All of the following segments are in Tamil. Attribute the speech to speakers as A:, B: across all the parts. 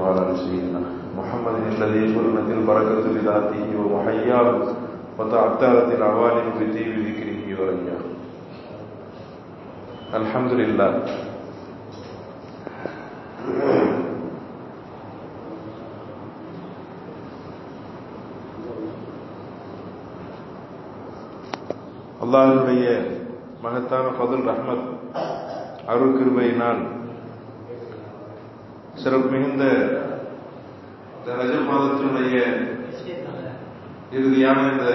A: وعلى آل سيدنا محمد الذي فرنت البركة بذاته ومحياه وتعترت العوالم بطيب ذكره ورياه. الحمد لله. அல்லாஹ்வுடைய மகத்தான ஃபதுல் ரஹ்மத் அருள் கிருபையினால் சிறப்பு மிகுந்த ரஜப் மாதத்தினுடைய இறுதியான இந்த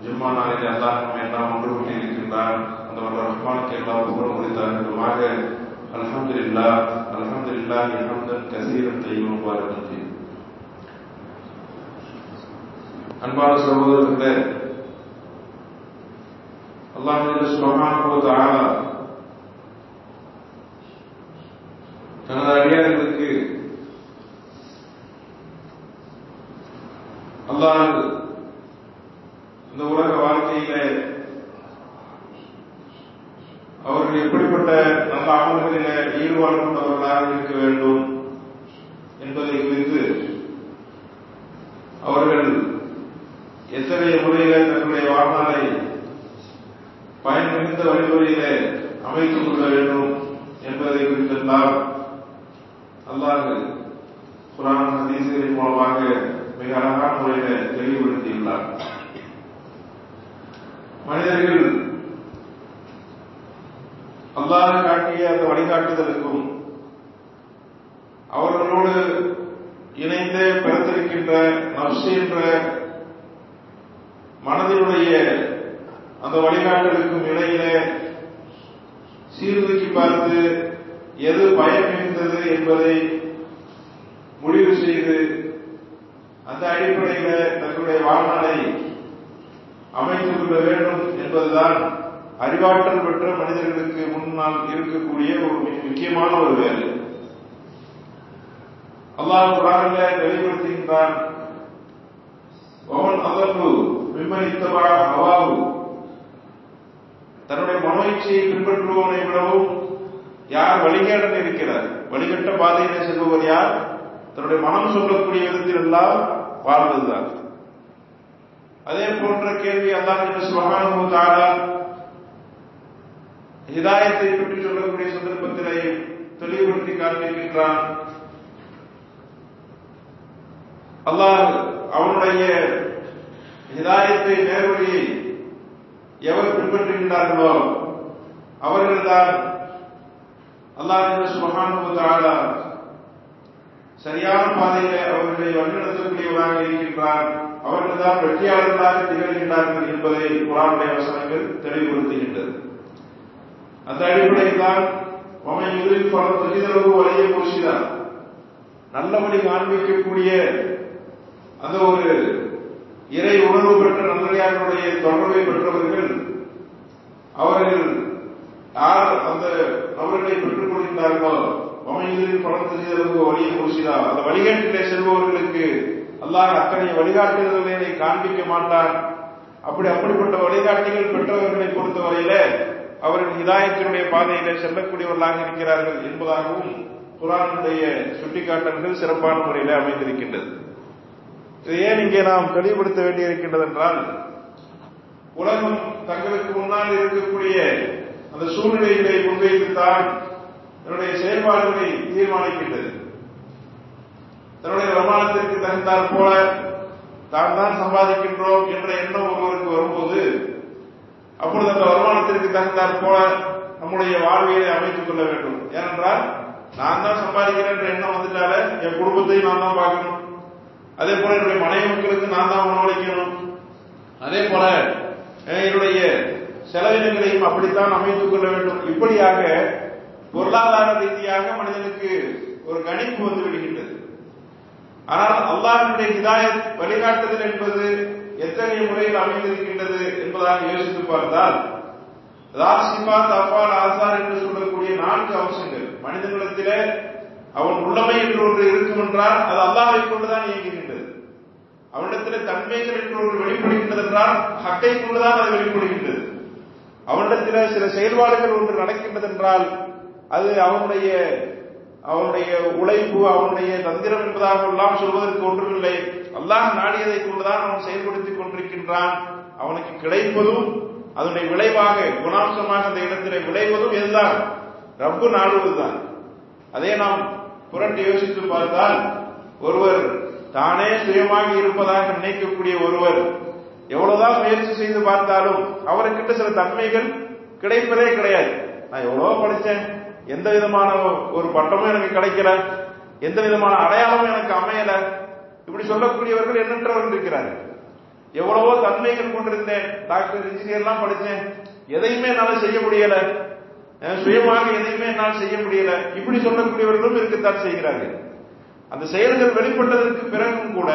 A: ஜும்மா நாளில் அல்லாஹ் நம்மை எல்லாம் ஒன்று கூட்டியிருக்கின்றான். அந்த வல்ல ரஹ்மானுக்கு எல்லாம் புகழும் உரித்தாகமாக. அல்ஹம்துலில்லாஹ் அல்ஹம்துலில்லாஹி ஹம்தன் கஸீரன் தய்யிபன் முபாரக்கன் ஃபீஹ். அன்பான சகோதரர்களே, அல்லாஹ் சுப்ஹானஹு வ தஆலா தனது அடியார்களுக்கு அல்லாஹ் இந்த உலக வாழ்க்கையில அவர்கள் எப்படிப்பட்ட நல்ல அமல்களில ஈடுபாடு கொண்டவர்களாக இருக்க வேண்டும் என்பதை குறித்து அவர்கள் எத்தகைய முறையில தன்னுடைய வாழ்நாளை பயன் மிகுந்த வழிமுறையில அமைத்துக் கொள்ள வேண்டும் என்பதை குறித்தெல்லாம் அல்லாஹ் குர்ஆன் ஹதீஸ்களின் மூலமாக மிக அழகான முறையில தெளிவுபடுத்தியுள்ளார். மனிதர்கள் அல்லாஹ் காட்டிய அந்த வழிகாட்டுதலுக்கும் அவர்களோடு இணைந்து பிறந்திருக்கின்ற நஃப்ஸ் என்ற மனதினுடைய அந்த வழிகாட்டலுக்கும் இடையிலே சீர்தூக்கி பார்த்து எது பயன் மிகுந்தது என்பதை முடிவு செய்து அந்த அடிப்படையில் தங்களுடைய வாழ்நாளை அமைத்துக் கொள்ள வேண்டும் என்பதுதான் அறிவாற்றல் பெற்ற மனிதர்களுக்கு முன்னால் இருக்கக்கூடிய ஒரு முக்கியமான ஒரு வேலை. அல்லாஹ் குர்ஆனிலே தெளிவுபடுத்துகின்றான், வமன் அஸல்லு மிம்மன் இத்தபா ஹவாஹு, தன்னுடைய மனோ இச்சையை பின்பற்றுபவனை விடவும் யார் வழிகேடன் இருக்கிறார். வழிகட்ட பாதையிலே செல்பவர் யார்? தன்னுடைய மனம் சொல்லக்கூடிய விதத்தில் எல்லாம் வாழ்வதுதான். அதே போன்ற கேள்வி அல்லாஹ் சுப்ஹானஹு வ தஆலா ஹிதாயத்தை பற்றி சொல்லக்கூடிய சந்தர்ப்பத்திலே தெளிவுபடுத்தி காண்பிக்கின்றான். அல்லாஹ் அவனுடைய ஹிதாயத்தை நேர்வழியை எவர் பின்பற்றுகின்றார்களோ அவர்கள்தான் அல்லாஹ் சுப்ஹானஹு வ தஆலா சரியான பாதையிலே அவர்களை வழிநடத்தக்கூடியவராக இருக்கின்றார். அவர்கள்தான் வெற்றியாளர்களாக திகழ்கின்றார்கள் என்பதை குர்ஆனுடைய வசனங்கள் தெளிவுபடுத்துகின்றது. அந்த அடிப்படையில் தான் வழியை முர்ஷிதா, நல்ல வழி காண்பிக்கக்கூடிய அந்த ஒரு இறை உணர்வு பெற்ற நல்லடியார்களுடைய தொடர்பை பெற்றவர்கள் அவர்கள் யார் அந்த நபர்களை பெற்றுக் கொள்கின்றார்களோ வழியை முர்ஷிதா, அந்த வழிகாட்டிலே செல்பவர்களுக்கு அல்லாஹ் அத்தனை வழிகாட்டுதல்களை காண்பிக்க மாட்டான். அப்படிப்பட்ட வழிகாட்டிகள் பெற்றவர்களை பொறுத்தவரையில அவர்கள் ஹிதாயத்தினுடைய பாதையிலே செல்லக்கூடியவர்களாக இருக்கிறார்கள் என்பதாகவும் குர்ஆனுடைய சுட்டிக்காட்டல்கள் சிறப்பான முறையில் அமைந்திருக்கின்றது. இது ஏன் இங்கே நாம் தெளிவுபடுத்த வேண்டியிருக்கின்றது என்றால், உலகம் தங்களுக்கு முன்னால் இருக்கக்கூடிய அந்த சூழ்நிலைகளை முன்வைத்துத்தான் தன்னுடைய செயல்பாடுகளை தீர்மானிக்கின்றது. தன்னுடைய வருமானத்திற்கு தகுந்தாற் போல தான் சம்பாதிக்கின்றோம் என்ற எண்ணம் ஒருவருக்கு வரும்போது, அப்பொழுது அந்த வருமானத்திற்கு தகுந்தாற் போல நம்முடைய வாழ்வியலை அமைத்துக் கொள்ள வேண்டும். ஏனென்றால் நான் தான் சம்பாதிக்கிறேன் என்ற எண்ணம் வந்துட்டால என் குடும்பத்தையும் நான் தான் பார்க்கணும், அதே போல என்னுடைய மனைவி மக்களுக்கு நான் தான் உணவளிக்கணும், அதே போல என்னுடைய செலவினங்களையும் அப்படித்தான் அமைத்துக் கொள்ள வேண்டும். இப்படியாக பொருளாதார ரீதியாக மனிதனுக்கு ஒரு கணிப்பு வந்து விடுகின்றது. ஆனால் அல்லாஹ்வுடைய ஹிதாயத் வழிகாட்டுதல் என்பது எத்தகைய முறையில் அமைந்திருக்கின்றது என்பதாக யோசித்து பார்த்தால், ராசிபாத் அப்பால் ஆசார் என்று சொல்லக்கூடிய 4 அம்சங்கள் மனிதனிடத்திலே அவன் உள்ளமை என்று ஒன்று இருக்கும் என்றால் அது அல்லாஹ்வை கொண்டுதான் இயங்குகின்றது. அவனிடத்திலே தன்மைகள் என்று ஒன்று வெளிப்படுகின்றது என்றால் ஹக்கை கொண்டுதான் அது வெளிப்படுகின்றது. அவனிடத்திலே சில செயல்பாடுகள் ஒன்று நடக்கின்றது என்றால் அது அவனுடைய அவனுடைய உழைப்பு, அவனுடைய தந்திரம் என்பதாக எல்லாம் சொல்வதற்கு ஒன்றுமில்லை. அல்லாஹ் நாடியதை கொண்டுதான் அவன் செயல்படுத்திக் கொண்டிருக்கின்றான். அவனுக்கு கிடைப்பதும் அதனுடைய விளைவாக குணாம்சமாக அந்த இடத்திலே விளைவதும் எதுதான்? ரப்பு நாடுவதுதான். அதே நாம் புரட்டி யோசித்து பார்த்தால், ஒருவர் தானே சுயமாக இருப்பதாக நினைக்கக்கூடிய ஒருவர் எவ்வளவுதான் முயற்சி செய்து பார்த்தாலும் அவருக்கிட்ட சில தன்மைகள் கிடைப்பதே கிடையாது. நான் எவ்வளவோ படித்தேன், எந்த விதமான ஒரு பட்டமும் எனக்கு கிடைக்கல, எந்த விதமான அடையாளமும் எனக்கு அமையல, இப்படி சொல்லக்கூடியவர்கள் எண்ணற்றவர்கள் இருக்கிறார்கள். எவ்வளவோ தன்மைகள் கொண்டிருந்தேன், டாக்டர், இன்ஜினியர் எல்லாம் படித்தேன், எதையுமே என்னால் செய்ய முடியல, சுயமாக எதையுமே என்னால் செய்ய முடியல, இப்படி சொல்லக்கூடியவர்களும் இருக்கத்தான் செய்கிறார்கள். அந்த செயல்கள் வெளிப்பட்டதற்கு பிறகும் கூட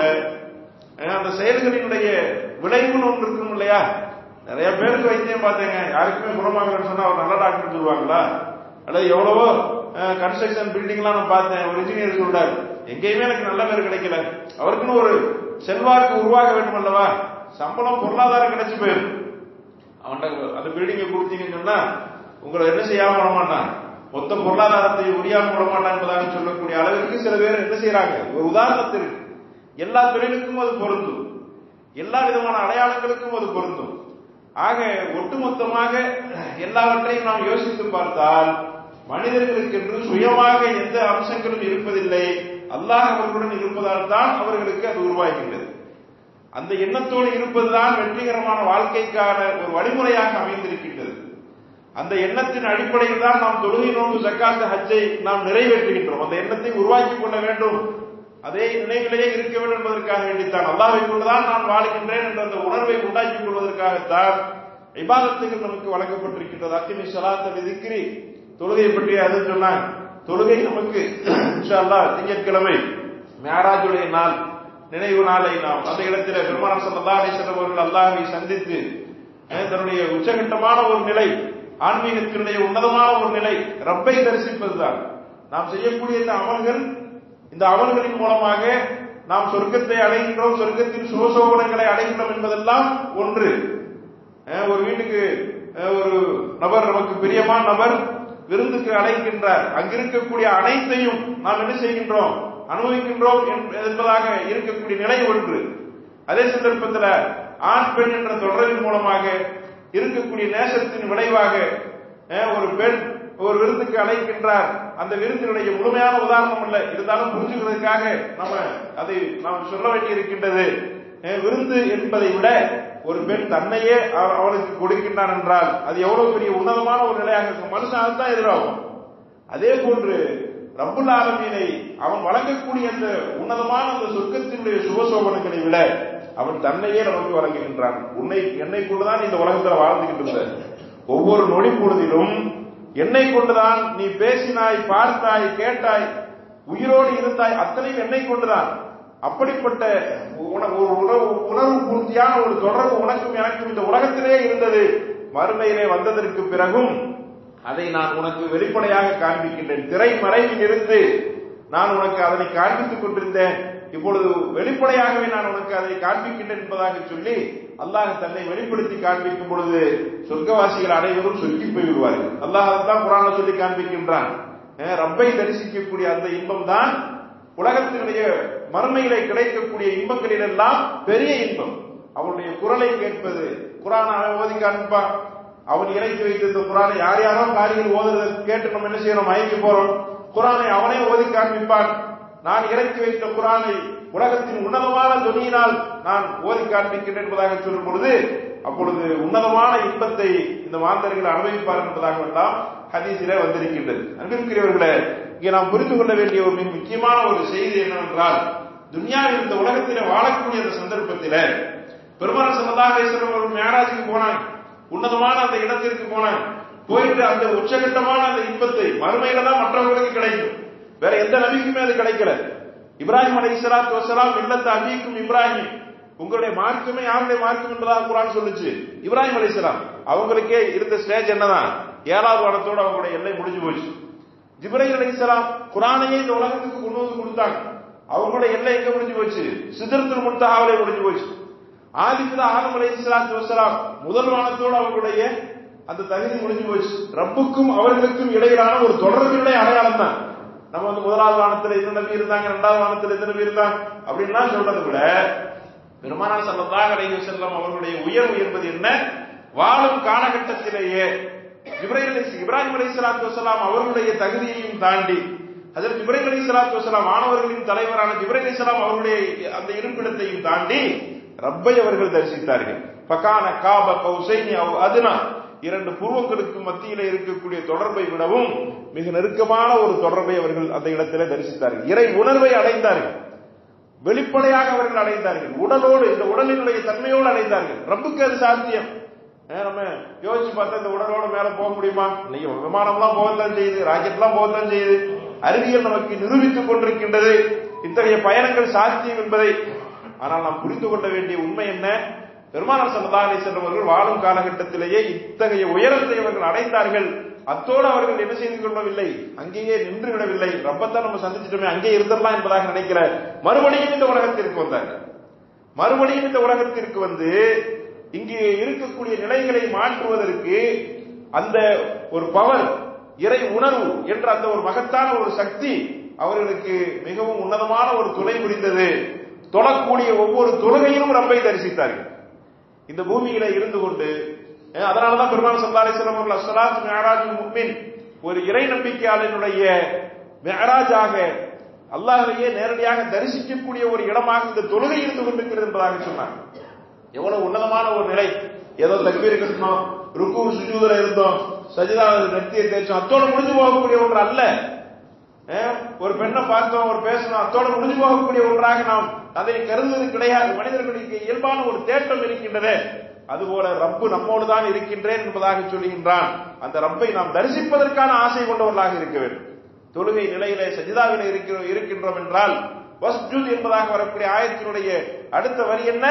A: அந்த செயல்களினுடைய விளைவுன்னு ஒன்று இருக்கும் இல்லையா? நிறைய பேருக்கு வைத்தியம் பார்த்தேங்க, யாருக்குமே குணமாகலன்னு சொன்னா அவர் நல்ல டாக்டர் சொல்லுவாங்களா? அல்லது எவ்வளவோ கன்ஸ்ட்ரக்ஷன் பில்டிங் எல்லாம் நான் பார்த்தேன், ஒரு இன்ஜினியர் சொல்றாரு, எங்கேயுமே எனக்கு நல்ல பேர் கிடைக்கல. அவருக்குன்னு ஒரு செல்வாக்கு உருவாக வேண்டும் அல்லவா? சம்பளம் பொருளாதாரம் கிடைச்சு போயிடும். அவன்கிட்ட அந்த பில்டிங்கை கொடுத்தீங்கன்னு சொன்னா உங்களை என்ன செய்யாம விட மாட்டான், மொத்த பொருளாதாரத்தை உரியாம விட மாட்டான் என்பதாக சொல்லக்கூடிய அளவிற்கு சில பேர் என்ன செய்யறாங்க. ஒரு உதாரணத்திற்கு எல்லா தொழிலுக்கும் அது பொருந்தும், எல்லா விதமான அடையாளங்களுக்கும் அது பொருந்தும். ஆக ஒட்டுமொத்தமாக எல்லாவற்றையும் நாம் யோசித்து பார்த்தால் மனிதர்களுக்கு என்று சுயமாக எந்த அம்சங்களும் இருப்பதில்லை. அல்லாஹ் அவர்களுடன் இருப்பதால் தான் அவர்களுக்கு அது உருவாகின்றது. அந்த எண்ணத்தோடு இருப்பதுதான் வெற்றிகரமான வாழ்க்கைக்கான ஒரு வழிமுறையாக அமைந்திருக்கின்றது. அந்த எண்ணத்தின் அடிப்படையில் தான் நாம் தொழுகை, நோன்பு, ஜக்காத், ஹஜ்ஜை நாம் நிறைவேற்றுகின்றோம். அந்த எண்ணத்தை உருவாக்கி கொள்ள வேண்டும், அதே நினைவிலேயே இருக்க வேண்டும் என்பதற்காக வேண்டித்தான், அல்லாஹ்வை கொண்டுதான் நான் வாழ்கின்றேன் என்ற அந்த உணர்வை உண்டாக்கிக் கொள்வதற்காகத்தான் இபாதத்துகள் நமக்கு வழங்கப்பட்டிருக்கின்றது. அக்கிமி ஸலாத்த பிதிக்ரி, தொழுகை பற்றி அது சொன்னாங்க. தொழுகை நமக்கு இன்ஷா அல்லாஹ் திங்கட்கிழமை மிஅராஜுடைய நாள், நினைவு நாளை நாம் அந்த இடத்தில் பெருமானார் ஸல்லல்லாஹு அலைஹி வஸல்லம் அவர்கள் அல்லாஹ்வை சந்தித்து தன்னுடைய உச்சகட்டமான ஒரு நிலை, ஆன்மீகத்தினுடைய உன்னதமான ஒரு நிலை, ரப்பை தரிசிப்பதுதான். நாம் செய்யக்கூடிய இந்த அமல்களின் மூலமாக நாம் சொர்க்கத்தை அடைகின்றோம், சொர்க்கத்தின் சுகசோபனங்களை அடைகின்றோம் என்பதெல்லாம் ஒன்று. ஒரு வீட்டுக்கு ஒரு நபர், நமக்கு பிரியமான நபர் விருந்துக்கு அழைக்கின்றார், அங்கிருக்கக்கூடிய அனைத்தையும் நாம் என்ன செய்கின்றோம், அனுபவிக்கின்றோம் என்பதாக இருக்கக்கூடிய நிலை ஒன்று. அதே சந்தர்ப்பத்தில் ஆண் பெண் என்ற தொடரின் மூலமாக இருக்கக்கூடிய நேசத்தின் விளைவாக ஒரு பெண் ஒரு விருந்துக்கு அழைக்கின்றார். அந்த விருந்தினுடைய முழுமையான உதாரணம் அல்ல, இருந்தாலும் புரிஞ்சுக்கிறதுக்காக அதை நாம் சொல்ல வேண்டியிருக்கின்றது. விருந்து என்பதை விட ஒரு பெண் தன்னையே அவளுக்கு கொடுக்கின்றான் என்றால் அது எவ்வளவு பெரிய உன்னதமான ஒரு நிலையாக இருக்கும். மனுஷன் அதுதான் எதிராகும். அதே போன்று ரப்புல் ஆலமீனை அவன் வழங்கக்கூடிய அந்த உன்னதமான அந்த சொர்க்கத்தினுடைய சுபசோபனங்களை விட அவன் தன்னையே நமக்கு வழங்குகின்றான். என்னை கொண்டுதான் இந்த உலகத்தில் வாழ்ந்துகின்ற ஒவ்வொரு நொடி பொழுதிலும் என்னை கொண்டுதான் நீ பேசினாய், பார்த்தாய், கேட்டாய், உயிரோடு இருந்தாய், அத்தனையும் என்னை கொண்டுதான். அப்படிப்பட்ட உணர்வு பூர்த்தியான ஒரு தொடர்பு உனக்கும் எனக்கும் இந்த உலகத்திலே இருந்தது. மறுமையிலே வந்ததற்கு பிறகும் அதை நான் உனக்கு வெளிப்படையாக காண்பிக்கின்றேன். திரைமறைவில் இருந்து நான் உனக்கு அதனை காண்பித்துக் கொண்டிருந்தேன், இப்பொழுது வெளிப்படையாகவே நான் உனக்கு அதை காண்பிக்கின்றேன் என்பதாக சொல்லி அல்லாஹ் தன்னை வெளிப்படுத்தி காண்பிக்கும் பொழுது சொர்க்கவாசிகள் அனைவரும் சொக்கி போய்விடுவார்கள். அல்லாஹ் அதான் குர்ஆன்ல சொல்லி காண்பிக்கின்றான். ரப்பை தரிசிக்கக்கூடிய அந்த இன்பம் தான் உலகத்தினுடைய மறுமையிலே கிடைக்கக்கூடிய இன்பங்களில் எல்லாம் பெரிய இன்பம். அவனுடைய குரலை கேட்பது, குர்ஆனை அவன் ஓதி காண்பிப்பான். அவன் இறக்கி வைத்திருந்த குர்ஆனை யாரோ காரிகள் ஓதுறதை கேட்டு நம்ம என்ன செய்யறோம், மயங்கி போறோம். குர்ஆனை அவனே ஓதி காண்பிப்பான். நான் இறக்கி வைத்த குர்ஆனை உலகத்தின் உன்னதமான துணியினால் நான் ஓதி காண்பிக்கின்றேன் என்பதாக சொல்லும் பொழுது அப்பொழுது உன்னதமான இன்பத்தை இந்த மாந்தர்கள் அனுபவிப்பார்கள் என்பதாக எல்லாம் ஹதீஸிலே வந்திருக்கின்றது. அன்பிற்குரியவர்களே, இங்கே நாம் புரிந்து கொள்ள வேண்டிய ஒரு மிக முக்கியமான ஒரு செய்தி என்னவென்றால், துன்யாவில் இந்த உலகத்திலே வாழக்கூடிய அந்த சந்தர்ப்பத்தில் பெருமானார் ஸல்லல்லாஹு அலைஹி வஸல்லம் ஒரு மிஅராஜுக்கு போனாங்க, உன்னதமான அந்த இடத்திற்கு போனாங்க. போயிட்டு அந்த உச்சகட்டமான அந்த இன்பத்தை மறுமையில தான் மற்றவர்களுக்கு கிடைக்கும், வேற எந்த நபிக்குமே அது கிடைக்கல. இப்ராஹிம் அலைஹிஸ்ஸலாத்து வஸ்ஸலாம் மில்லத்த அபீக்கும் இப்ராஹிம், உங்களுடைய மார்க்கமே யாருடைய மார்க்கம் என்பதாக குர்ஆன் சொல்லுச்சு. இப்ராஹிம் அலைஹிஸ்ஸலாம் அவங்களுக்கே இருந்த ஸ்டேஜ் என்னதான், 7வது வாரத்தோட அவங்களுடைய எல்லை முடிஞ்சு போச்சு. ஜிப்ரீல் அலைஹிஸ்ஸலாம் குர்ஆனையே இந்த உலகத்துக்கு கொண்டு வந்து கொடுத்தாங்க, அவங்களுடைய எல்லை எங்க முடிஞ்சு போச்சு, சிதறத்துல் முன்தஹாவிலே முடிஞ்சு போச்சு. ஆதம் அலைஹிஸ்ஸலாத்து வஸ்ஸலாம் முதல் வானத்தோடு அவங்களுடைய அந்த தகுதி முடிஞ்சு போச்சு. ரப்புக்கும் அவர்களுக்கும் இடையிலான ஒரு தொடர்பினுடைய அடையாளம் தான். நம்ம முதலாவது வானத்துல இந்த நபி இருந்தாங்க, இரண்டாவது வானத்துல இந்த நபி இருந்தாங்க அப்படின்லாம் சொல்றதை விட பெருமானார் ஸல்லல்லாஹு அலைஹி வஸல்லம் அவர்களுடைய உயர்வு என்பது என்ன? வாழும் காலகட்டத்திலேயே இப்ராஹிம் அலைஹிஸ்ஸலாத்து வஸலாம் அவர்களுடைய தகுதியையும் தாண்டி ஹஜ்ரத் இப்ராஹிம் அலைஹிஸ்ஸலாத்து வஸலாம் மாணவர்களின் தலைவரான இப்ராஹிம் அலைஹிஸ்ஸலாம் அவருடைய அந்த இருப்பிடத்தையும் தாண்டி ரப்பை அவர்கள் தரிசித்தார்கள். ஃபகான காப கௌசைனி அவ் அத்னா, இரண்டு புருவங்களுக்கு மத்தியிலே இருக்கக்கூடிய தொடர்பை விடவும் மிக நெருக்கமான ஒரு தொடர்பை அவர்கள் அந்த இடத்திலே தரிசித்தார்கள். இறை உணர்வை அடைந்தார்கள், வெளிப்படையாக அவர்கள் அடைந்தார்கள், உடலோடு இந்த உடலினுடைய தன்மையோடு அடைந்தார்கள். ரப்புக்கு அது சாத்தியம். நம்ம யோசிச்சு பார்த்தா இந்த உடலோட மேல போக முடியுமா? இல்லையோ, விமானம்லாம் போகத்தான் செய்யுது, ராக்கெட்லாம் போகத்தான் செய்யுது. அறிவியல் நமக்கு நிரூபித்துக் கொண்டிருக்கின்றது இத்தகைய பயணங்கள் சாத்தியம் என்பதை. ஆனால் நாம் புரிந்து கொள்ள வேண்டிய உண்மை என்ன? பெருமானார் ஸல்லல்லாஹு அலைஹி வஸல்லம் அவர்கள் வாழும் காலகட்டத்திலேயே இத்தகைய உயரத்தை அவர்கள் அடைந்தார்கள். அத்தோடு அவர்கள் என்ன செய்து கொள்ளவில்லை, அங்கேயே நின்று விடவில்லை. ரப்பத்தான் நம்ம சந்திச்சிட்டோமே, அங்கே இருந்துடலாம் என்பதாக நினைக்கிற மறுபடியும் இந்த உலகத்திற்கு வந்தார்கள். மறுபடியும் இந்த உலகத்திற்கு வந்து இங்கே இருக்கக்கூடிய நிலைகளை மாற்றுவதற்கு அந்த ஒரு பவர், இறை உணர்வு என்ற அந்த ஒரு மகத்தான ஒரு சக்தி அவர்களுக்கு மிகவும் உன்னதமான ஒரு துணை புரிந்தது. தொழக்கூடிய ஒவ்வொரு தொழுகையிலும் ரப்பை தரிசித்தார்கள் இந்த பூமியில இருந்து கொண்டு. அதனாலதான் பெருமானார் ஸல்லல்லாஹு அலைஹி வஸல்லம் அவர்கள் அஸ்ஸலாத்து மிஅராஜுல் முஃமின், ஒரு இறை நம்பிக்கையாளனுடைய மிஅராஜாக அல்லாஹ்வையே நேரடியாக தரிசிக்கக்கூடிய ஒரு இடமாக இந்த தொழுகை இருந்து கொண்டிருக்கிறது என்பதாக சொன்னார். எவ்வளவு உன்னதமான ஒரு நிலை! ஏதோ தக்பீர் கட்டணும், ருக்கு சுஜூதுல இருந்தோம், சஜிதா நெத்தியை தேய்ச்சோம், அத்தோடு முடிஞ்சு போகக்கூடிய ஒன்று அல்ல. ஒரு பெண்ணை பார்த்தோம், ஒரு பேசணும், அத்தோடு முடிஞ்சு போகக்கூடிய ஒன்றாக நாம் அதை கருதுவது கிடையாது. மனிதர்களுக்கு இயல்பான ஒரு தேட்டம் இருக்கின்றது. அதுபோல ரப்பு நம்மோடு தான் இருக்கின்றேன் என்பதாக சொல்லுகின்றான். அந்த ரப்பை நாம் தரிசிப்பதற்கான ஆசை கொண்டவர்களாக இருக்க வேண்டும். தொழுகை நிலையிலே சஜிதாவிலே இருக்கின்றோம் என்றால் வஸ்ஜுத் என்பதாக வரக்கூடிய ஆயத்தினுடைய அடுத்த வரி என்ன?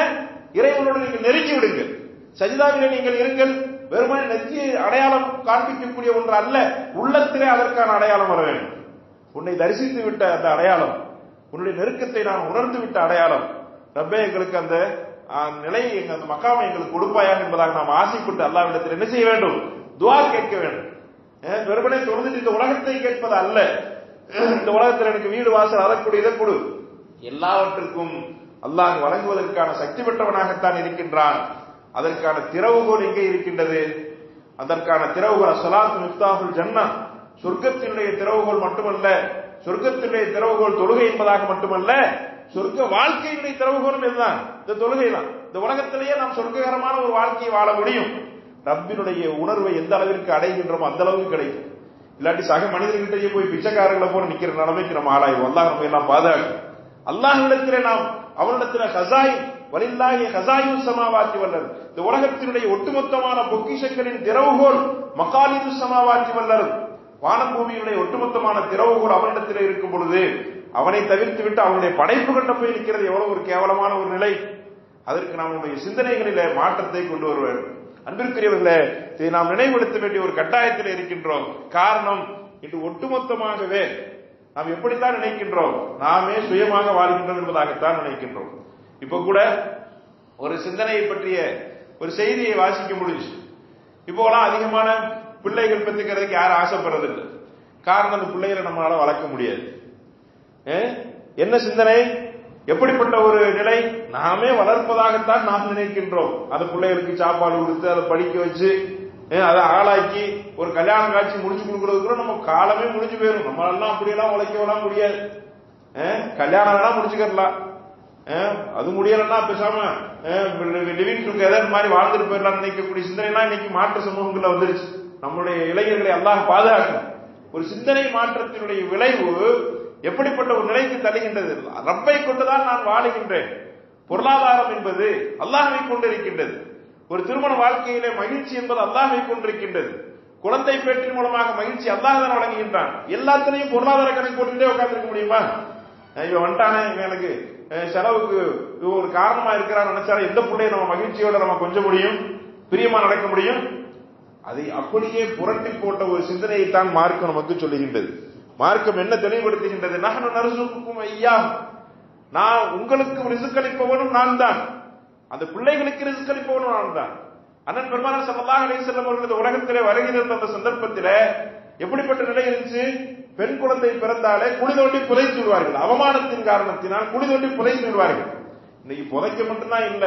A: இறைவனோடு நீங்கள் நெருங்கி விடுங்கள், சஜிதாவிலே நீங்கள் இருங்கள். வெறுமனே நெருங்கிய அடையாளம் காண்பிக்கக்கூடிய ஒன்று அல்ல, உள்ளத்திலே அதற்கான அடையாளம் வர வேண்டும். உன்னை தரிசித்து விட்ட அந்த அடையாளம், உன்னுடைய நெருக்கத்தை நான் உணர்ந்து விட்ட அடையாளம். ரப்பே எங்களுக்கு அந்த நிலையை, அந்த மக்காமை எங்களுக்கு கொடுப்பாயாக என்பதாக நாம் ஆசைப்பட்டு அல்லாஹ்விடத்தில் என்ன செய்ய வேண்டும்? துஆ கேட்க வேண்டும். வெறுமனே தொழுது இந்த உலகத்தை கேட்பது அல்ல. இந்த உலகத்தில் எனக்கு வீடு வாசல் அதற்குடைய இதை கொடு, எல்லாவற்றுக்கும் அல்லாஹ் வழங்குவதற்கான சக்தி பெற்றவனாகத்தான் இருக்கின்றான். அதற்கான திறவுகோல் எங்கே இருக்கின்றது? அதற்கான திறவுகோல் ஸலாத்து மிஃப்தாஹுல் ஜன்னah, சொர்க்கத்தினுடைய திறவுகோல் மட்டுமல்ல, சொர்க்கத்தினுடைய திறவுகோல் தொழுகை என்பதாக மட்டுமல்ல, சொர்க்க வாழ்க்கையினுடைய திறவுகோலும் இதுதான், இந்த தொழுகை தான். இந்த உலகத்திலேயே நாம் சொர்க்ககரமான ஒரு வாழ்க்கையை வாழ முடியும். ரப்பினுடைய உணர்வை எந்த அளவிற்கு அடைகின்றோமோ அந்த அளவுக்கு கிடைக்கும். இல்லாட்டி சக மனிதர்கிட்டயே போய் பிச்சைக்காரர்களை போல நிக்கிற நிலைமைக்கு நம்ம ஆளாயும். அல்லாஹ் நம்ம எல்லாம் பாதுகாக்கும். அல்லாஹ்விடத்திலே நாம் அவனிடத்திலே ஹஸாயின் வலில்லாஹி ஹஸாயினு ஸமாவாத்தி வல் அர்த், இந்த உலகத்தினுடைய ஒட்டுமொத்தமான பொக்கிஷங்களின் திறவுகோல் மகாலிது ஸமாவாத்தி வல் அர்த், வானம் பூமியினுடைய ஒட்டுமொத்தமான திறவுகோல் அவனிடத்திலே இருக்கும் பொழுது அவனை தவிர்த்து விட்டு அவனுடைய படைப்பு கண்ட போய் நிற்கிறது எவ்வளவு ஒரு கேவலமான ஒரு நிலை. அதற்கு நம்முடைய சிந்தனைகளிலே மாற்றத்தை கொண்டு வர வேண்டும். அன்பிற்குரியவர்களே, இதை நாம் நினைவுபடுத்த வேண்டிய ஒரு கட்டாயத்தில் இருக்கின்றோம். காரணம், இன்று ஒட்டுமொத்தமாகவே நாம் எப்படித்தான் நினைக்கின்றோம், நாமே சுயமாக வாழ்கின்றோம் என்பதாகத்தான் நினைக்கின்றோம். இப்ப கூட ஒரு சிந்தனையை பற்றிய ஒரு செய்தியை வாசிக்க முடிஞ்சு. இப்போலாம் அதிகமான பிள்ளைகள் பெற்றுக்கிறதுக்கு யாரும் ஆசைப்படுறதில்லை. காரணம், அந்த பிள்ளைகளை நம்மளால வளர்க்க முடியாது. என்ன சிந்தனை, எப்படிப்பட்ட ஒரு நிலை? நாமே வளர்ப்பதாகத்தான் நாம் நினைக்கின்றோம். அந்த பிள்ளைகளுக்கு சாப்பாடு கொடுத்து அதை படிக்க வச்சு அதை ஆளாக்கி ஒரு கல்யாண காட்சி முடிச்சு கொடுக்கறதுக்குள்ள நம்ம காலமே முடிஞ்சு போயிடும். நம்மளெல்லாம் அப்படியெல்லாம் உழைக்கலாம் முடியாது. கல்யாணம் வேணா முடிச்சுக்கலாம், அது முடியலன்னா பேசாம லிவிங் டுகெதர் மாதிரி வாழ்ந்துட்டு போயிடலாம் நினைக்கக்கூடிய சிந்தனைலாம் இன்னைக்கு மாற்ற சமூகங்கள்ல வந்துருச்சு. நம்மளுடைய இளைஞர்களை அல்லாஹ் பாதுகாக்கணும். ஒரு சிந்தனை மாற்றத்தினுடைய விளைவு எப்படிப்பட்ட ஒரு நிலைக்கு தருகின்றது? ரப்பை கொண்டுதான் நான் வாழுகின்றேன். பொருளாதாரம் என்பது அல்லாஹ்வை கொண்டிருக்கின்றது. ஒரு திருமண வாழ்க்கையிலே மகிழ்ச்சி என்பது அல்லாஹ்வை கொண்டிருக்கின்றது. குழந்தை பேற்றின் மூலமாக மகிழ்ச்சி அல்லாஹ் தான் வழங்குகின்றான். எல்லாத்திலையும் பொருளாதார கணக்கு போட்டுட்டே உட்கார்ந்துருக்க முடியுமா? இவன் வந்துட்டானே, இவன் எனக்கு செலவுக்கு ஒரு காரணமா இருக்கிறான்னு நினைச்சாலும் எந்த பிள்ளையை நம்ம மகிழ்ச்சியோட நம்ம கொஞ்சம் முடியும், பிரியமா நடக்க முடியும்? அதை அப்படியே புரட்டி போட்ட ஒரு சிந்தனையை தான் மார்க்கம் நமக்கு சொல்லுகின்றது. மார்க்கம் என்ன தெளிவுபடுத்துகின்றது? நஹ்னு நர்சுக்குக்கும் ஐயாஹ், நான் உங்களுக்கு ரிஸ்க் அளிப்பவனும் நான் தான், அந்த பிள்ளைகளுக்கு ரிஸ்க் அளிப்பவனும் நான் தான். அண்ணன் பெருமானார் ஸல்லல்லாஹு அலைஹி வஸல்லம் அவர்கள் உலகத்திலே வருகிற அந்த சந்தர்ப்பத்தில் எப்படிப்பட்ட நிலை இருந்துச்சு? பெண் குழந்தை பிறந்தாலே குழி தோண்டி புதைத்து விடுவார்கள். அவமானத்தின் காரணத்தினால் குழி தோண்டி புதைத்து விடுவார்கள். இன்னைக்கு புதைக்க மட்டும்தான் இல்ல,